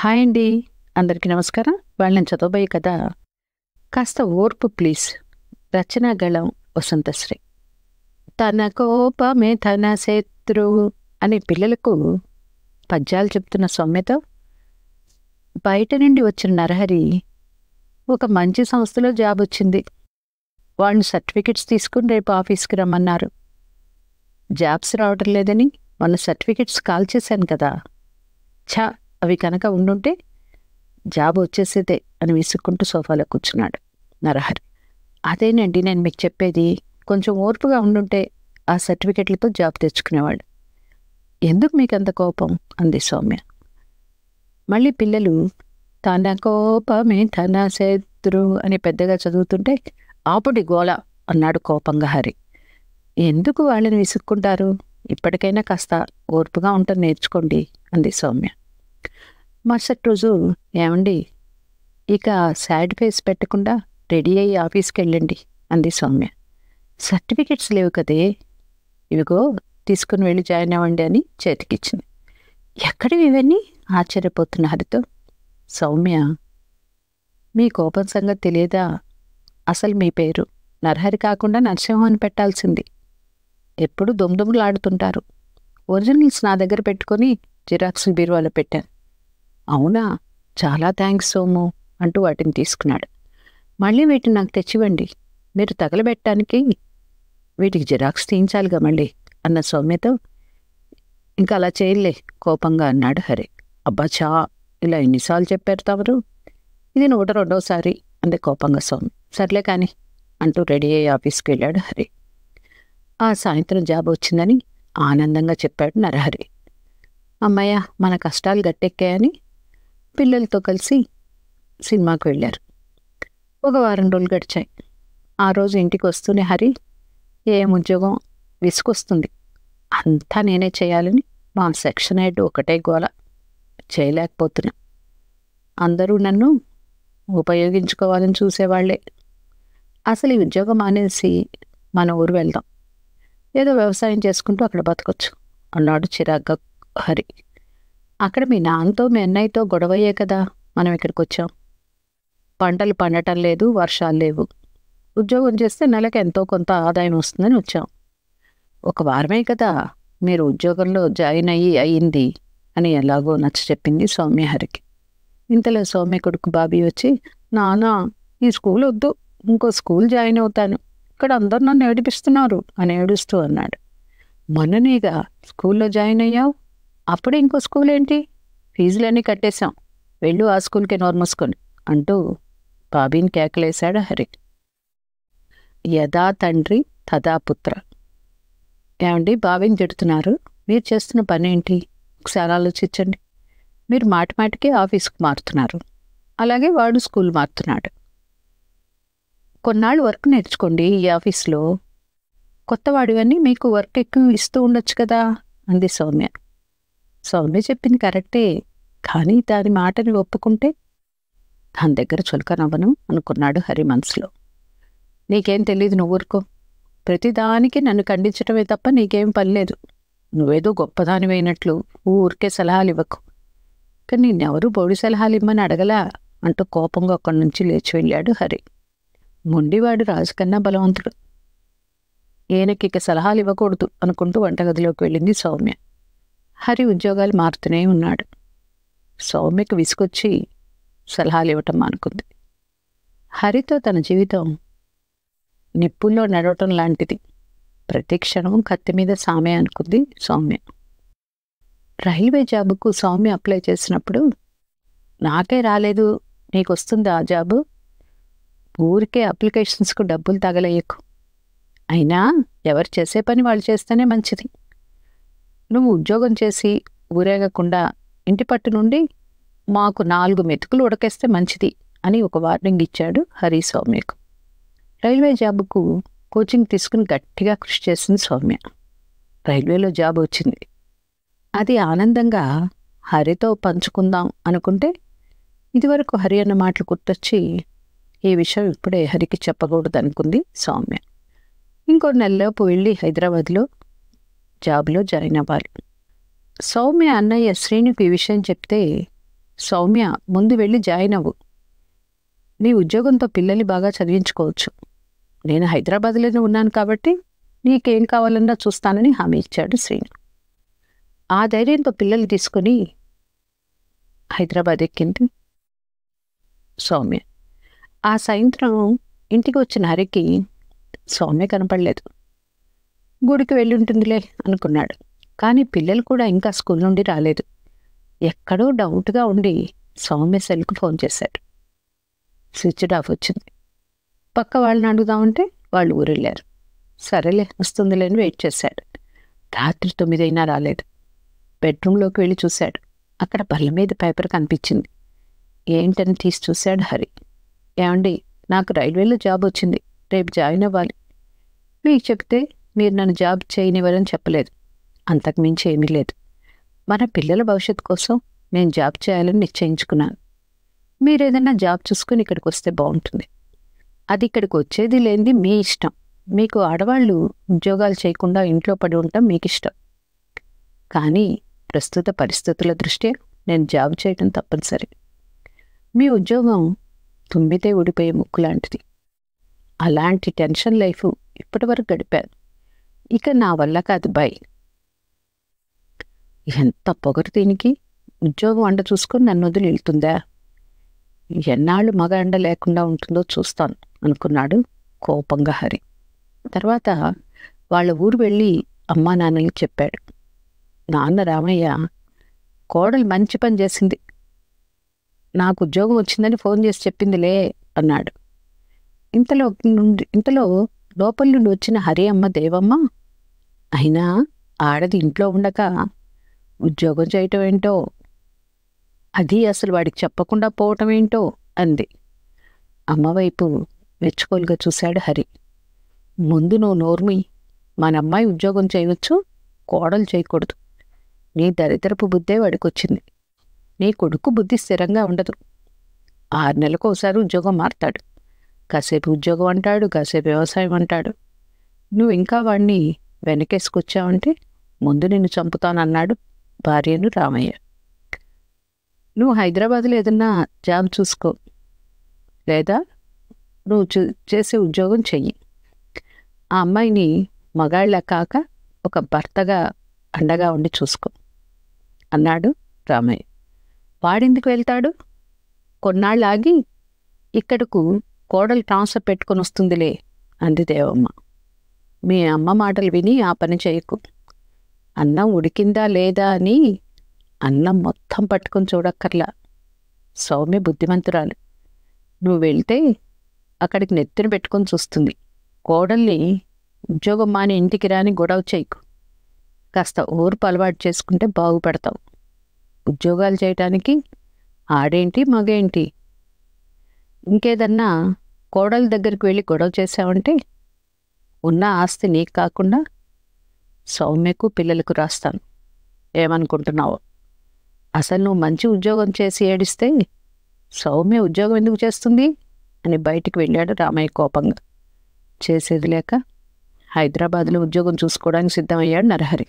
Hi అండి. అందరికీ నమస్కారం. ఇవాళ నేను చదవబోయే కథ 'కాస్త ఓర్పు ప్లీజ్'. రచన గళం వసంతశ్రీ. తన కోపమే తన శత్రువు అని పిల్లలకు పద్యాలు చెప్తున్న సౌమ్యతో బయట నుండి వచ్చిన నరహరి ఒక మంచి సంస్థలో జాబ్ వచ్చింది. వాళ్ళు సర్టిఫికెట్స్ తీసుకుని రేపు ఆఫీస్కి రమ్మన్నారు. జాబ్స్ రావటం లేదని మొన్న సర్టిఫికెట్స్ కాల్ చేశాను కదా. ఛా, అవి కనుక ఉండుంటే జాబ్ వచ్చేసేదే అని విసుక్కుంటూ సోఫాలో కూర్చున్నాడు నరహరి. అదేనండి నేను మీకు చెప్పేది, కొంచెం ఓర్పుగా ఉండుంటే ఆ సర్టిఫికెట్లతో జాబ్ తెచ్చుకునేవాడు. ఎందుకు మీకు అంత కోపం అంది సౌమ్య. మళ్ళీ పిల్లలు తన కోపమే తన శత్రువు అని పెద్దగా చదువుతుంటే ఆపుడి గోల అన్నాడు కోపంగా హరి. ఎందుకు వాళ్ళని విసుక్కుంటారు? ఇప్పటికైనా కాస్త ఓర్పుగా ఉండటం నేర్చుకోండి అంది సౌమ్య. మరుసటి రోజు, ఏమండి ఇక సాడ్ ఫేస్ పెట్టకుండా రెడీ అయ్యి ఆఫీస్కి వెళ్ళండి అంది సౌమ్య. సర్టిఫికెట్స్ లేవు కదే, ఇవిగో తీసుకుని వెళ్ళి జాయిన్ అవ్వండి అని చేతికిచ్చింది. ఎక్కడివి ఇవన్నీ ఆశ్చర్యపోతున్న హరితో. సౌమ్య, మీ కోపం సంగతి తెలియదా? అసలు మీ పేరు నరహరి కాకుండా నరసింహం అని పెట్టాల్సింది. ఎప్పుడు దొమ్దుములాడుతుంటారు. ఒరిజినల్స్ నా దగ్గర పెట్టుకొని జిరాక్స్ బీరువాలో పెట్టాను. అవునా, చాలా థ్యాంక్స్ సోము అంటూ వాటిని తీసుకున్నాడు. మళ్ళీ వీటిని నాకు తెచ్చివ్వండి, మీరు తగలబెట్టడానికి వీటికి జిరాక్స్ తీయించాలిగా మళ్ళీ అన్న సౌమ్యతో. ఇంకా అలా చేయలే కోపంగా అన్నాడు హరి. అబ్బా చా, ఇలా ఎన్నిసార్లు చెప్పారు తమరు? ఇది 102వ అంది కోపంగా సౌమ్య. సర్లే కానీ అంటూ రెడీ అయ్యి ఆఫీస్కి వెళ్ళాడు హరి. ఆ సాయంత్రం జాబ్ వచ్చిందని ఆనందంగా చెప్పాడు నరహరి. అమ్మయ్య, మన కష్టాలు గట్టెక్కాయని పిల్లలతో కలిసి సినిమాకు వెళ్ళారు. ఒక వారం రోజులు గడిచాయి. ఆ రోజు ఇంటికి వస్తూనే హరి, ఏం ఉద్యోగం, విసుకొస్తుంది, అంతా నేనే చేయాలని మా సెక్షన్ హెడ్ ఒకటే గోల, చేయలేకపోతున్నా. అందరూ నన్ను ఉపయోగించుకోవాలని చూసేవాళ్లే. అసలు ఈ ఉద్యోగం మానేసి మన ఊరు వెళ్దాం, ఏదో వ్యవసాయం చేసుకుంటూ అక్కడ బతకొచ్చు అన్నాడు చిరాగ్గా హరి. అక్కడ మీ నాన్నతో మీ అన్నయ్యతో గొడవయ్యే కదా మనం ఇక్కడికి వచ్చాం. పంటలు పండటం లేదు, వర్షాలు లేవు. ఉద్యోగం చేస్తే నెలకు ఎంతో కొంత ఆదాయం వస్తుందని వచ్చాం. ఒక వారమే కదా మీరు ఉద్యోగంలో జాయిన్ అయ్యింది అని ఎలాగో నచ్చ చెప్పింది సౌమ్య హరికి. ఇంతలో సౌమ్య కొడుకు బాబీ వచ్చి, నానా ఈ స్కూల్ వద్దు, ఇంకో స్కూల్ జాయిన్ అవుతాను, ఇక్కడ అందరు నన్ను ఏడిపిస్తున్నారు అని ఏడుస్తూ అన్నాడు. మొన్ననేగా స్కూల్లో జాయిన్ అయ్యావు, అప్పుడే ఇంకో స్కూల్ ఏంటి? ఫీజులన్నీ కట్టేశాం, వెళ్ళు ఆ స్కూల్కే నోర్మూసుకొని అంటూ బాబీని కేకలేశాడు హరి. యథా తండ్రి తదా పుత్ర. ఏమండి బాబీని తిడుతున్నారు, మీరు చేస్తున్న పని ఏంటి ఒకసారి ఆలోచించండి. మీరు మాటిమాటికి ఆఫీస్కి మారుతున్నారు, అలాగే వాడు స్కూల్ మారుతున్నాడు. కొన్నాళ్ళు వర్క్ నేర్చుకోండి ఈ ఆఫీస్లో, కొత్తవాడివన్నీ మీకు వర్క్ ఎక్కువ ఇస్తూ ఉండొచ్చు కదా అంది సౌమ్య. సౌమ్య చెప్పింది కరెక్టే, కానీ దాని మాటని ఒప్పుకుంటే దాని దగ్గర చులకనవ్వను అనుకున్నాడు హరి మనసులో. నీకేం తెలీదు, నువ్వు ఊరుకో. ప్రతిదానికి నన్ను ఖండించటమే తప్ప నీకేం పనిలేదు. నువ్వేదో గొప్పదానివైనట్లు ఊరికే సలహాలు ఇవ్వకు. కానీ నిన్నెవరూ బోడి సలహాలు ఇమ్మని అడగలా అంటూ కోపంగా అక్కడి నుంచి లేచి వెళ్ళాడు హరి. మొండివాడు రాజుకన్నా బలవంతుడు, ఈయనకి ఇక సలహాలు ఇవ్వకూడదు అనుకుంటూ వంటగదిలోకి వెళ్ళింది సౌమ్య. హరి ఉద్యోగాలు మారుతూనే ఉన్నాడు. సౌమ్యకు విసుకొచ్చి సలహాలు ఇవ్వటం అనుకుంది. హరితో తన జీవితం నిప్పుల్లో నడవటం లాంటిది, ప్రతి క్షణం కత్తి మీద సామే అనుకుంది సౌమ్య. రైల్వే జాబుకు సౌమ్య అప్లై చేసినప్పుడు, నాకే రాలేదు, నీకు వస్తుంది ఆ జాబు, ఊరికే అప్లికేషన్స్కు డబ్బులు తగలేయకు, అయినా ఎవరు చేసే పని వాళ్ళు చేస్తేనే మంచిది. నువ్వు ఉద్యోగం చేసి ఊరేగకుండా ఇంటి పట్టు నుండి మాకు 4 మెతుకులు ఉడకేస్తే మంచిది అని ఒక వార్నింగ్ ఇచ్చాడు హరి సౌమ్యకు. రైల్వే జాబుకు కోచింగ్ తీసుకుని గట్టిగా కృషి చేసింది సౌమ్య. రైల్వేలో జాబ్ వచ్చింది. అది ఆనందంగా హరితో పంచుకుందాం అనుకుంటే ఇదివరకు హరి అన్న మాటలు గుర్తొచ్చి ఈ విషయం ఇప్పుడే హరికి చెప్పకూడదు అనుకుంది సౌమ్య. ఇంకో నెలలోపు వెళ్ళి హైదరాబాద్లో జాబ్లో జాయిన్ అవ్వాలి. సౌమ్య అన్నయ్య శ్రీనుకు ఈ విషయం చెప్తే సౌమ్య, ముందు వెళ్ళి జాయిన్ అవ్వు. నీ ఉద్యోగంతో పిల్లల్ని బాగా చదివించుకోవచ్చు. నేను హైదరాబాద్లోనే ఉన్నాను కాబట్టి నీకేం కావాలన్నా చూస్తానని హామీ ఇచ్చాడు శ్రీను. ఆ ధైర్యంతో పిల్లల్ని తీసుకుని హైదరాబాద్ ఎక్కింది సౌమ్య. ఆ సాయంత్రం ఇంటికి వచ్చిన హరికి సౌమ్య కనపడలేదు. గుడికి వెళ్ళి ఉంటుందిలే అనుకున్నాడు. కానీ పిల్లలు కూడా ఇంకా స్కూల్ నుండి రాలేదు. ఎక్కడో డౌట్గా ఉండి సౌమ్య సెల్కు ఫోన్ చేశాడు. స్విచ్డ్ ఆఫ్ వచ్చింది. పక్క వాళ్ళని అడుగుదామంటే వాళ్ళు ఊరెళ్ళారు. సరేలే, వస్తుందిలే అని వెయిట్ చేశాడు. రాత్రి 9 అయినా రాలేదు. బెడ్రూమ్లోకి వెళ్ళి చూశాడు. అక్కడ బల్ల మీద పేపర్ కనిపించింది. ఏంటని తీసి చూశాడు హరి. ఏమండి, నాకు రైల్వేలో జాబ్ వచ్చింది, రేపు జాయిన్ అవ్వాలి. మీకు చెప్తే మీరు నన్ను జాబ్ చేయనివ్వరని చెప్పలేదు. అంతకుమించి ఏమీ లేదు. మన పిల్లల భవిష్యత్తు కోసం నేను జాబ్ చేయాలని నిశ్చయించుకున్నాను. మీరేదన్నా జాబ్ చూసుకుని ఇక్కడికి వస్తే బాగుంటుంది. అది ఇక్కడికి వచ్చేది లేనిది మీ ఇష్టం. మీకు ఆడవాళ్ళు ఉద్యోగాలు చేయకుండా ఇంట్లో పడి ఉండటం మీకు ఇష్టం. కానీ ప్రస్తుత పరిస్థితుల దృష్ట్యా నేను జాబ్ చేయడం తప్పనిసరి. మీ ఉద్యోగం తుమ్మితే ఊడిపోయే ముక్కు లాంటిది. అలాంటి టెన్షన్ లైఫ్ ఇప్పటి వరకు గడిపాను. ఇక నా వల్ల కాదు బాయ్. ఎంత పొగరు దీనికి! ఉద్యోగం అండ చూసుకొని నన్ను వదిలి వెళ్తుందా? ఎన్నాళ్ళు మగ అండ లేకుండా ఉంటుందో చూస్తాను అనుకున్నాడు కోపంగా హరి. తర్వాత వాళ్ళ ఊరు వెళ్ళి అమ్మా నాన్నని చెప్పాడు. నాన్న రామయ్య, కోడలు మంచి పని చేసింది, నాకు ఉద్యోగం వచ్చిందని ఫోన్ చేసి చెప్పిందిలే అన్నాడు. ఇంతలో లోపల నుండి వచ్చిన హరి అమ్మ దేవమ్మ, అయినా ఆడది ఇంట్లో ఉండక ఉద్యోగం చేయటం ఏంటో, అది అసలు వాడికి చెప్పకుండా పోవటం ఏంటో అంది. అమ్మవైపు మెచ్చుకోలుగా చూశాడు హరి. ముందు నువ్వు నోర్మి. మన అమ్మాయి ఉద్యోగం చేయవచ్చు, కోడలు చేయకూడదు. నీ దరిద్రపు బుద్ధే వాడికొచ్చింది. నీ కొడుకు బుద్ధి స్థిరంగా ఉండదు. 6 నెలలకు ఒకసారి ఉద్యోగం మారుతాడు. కాసేపు ఉద్యోగం అంటాడు, కాసేపు వ్యవసాయం అంటాడు. నువ్వు ఇంకా వాడిని వెనకేసుకొచ్చావంటే ముందు నిన్ను చంపుతానన్నాడు భార్యను రామయ్య. నువ్వు హైదరాబాద్లో ఏదన్నా జాబ్ చూసుకో, లేదా నువ్వు చేసే ఉద్యోగం చెయ్యి. ఆ అమ్మాయిని మగాళ్ళ కాక ఒక భర్తగా అండగా ఉండి చూసుకో అన్నాడు రామయ్య. వాడెందుకు వెళ్తాడు? కొన్నాళ్ళు ఆగి ఇక్కడకు కోడలు ట్రాన్స్ఫర్ పెట్టుకొని వస్తుందిలే అంది దేవమ్మ. మీ అమ్మ మాటలు విని ఆ పని చేయకు. అన్నం ఉడికిందా లేదా అని అన్నం మొత్తం పట్టుకొని చూడక్కర్లా. సౌమ్య బుద్ధిమంతురాలు. నువ్వు వెళ్తే అక్కడికి నెత్తిన పెట్టుకొని చూస్తుంది. కోడల్ని ఉద్యోగం మాని ఇంటికి రాని గొడవ చేయకు. కాస్త ఓర్పు అలవాటు చేసుకుంటే బాగుపడతావు. ఉద్యోగాలు చేయటానికి ఆడేంటి మగేంటి? ఇంకేదన్నా కోడల దగ్గరికి వెళ్ళి గొడవ చేశావంటే ఉన్న ఆస్తి నీకు కాకుండా సౌమ్యకు పిల్లలకు రాస్తాను. ఏమనుకుంటున్నావు? అసలు నువ్వు మంచి ఉద్యోగం చేసి ఏడిస్తే సౌమ్య ఉద్యోగం ఎందుకు చేస్తుంది అని బయటికి వెళ్ళాడు రామయ్య కోపంగా. చేసేది లేక హైదరాబాద్లో ఉద్యోగం చూసుకోవడానికి సిద్ధమయ్యాడు నరహరి.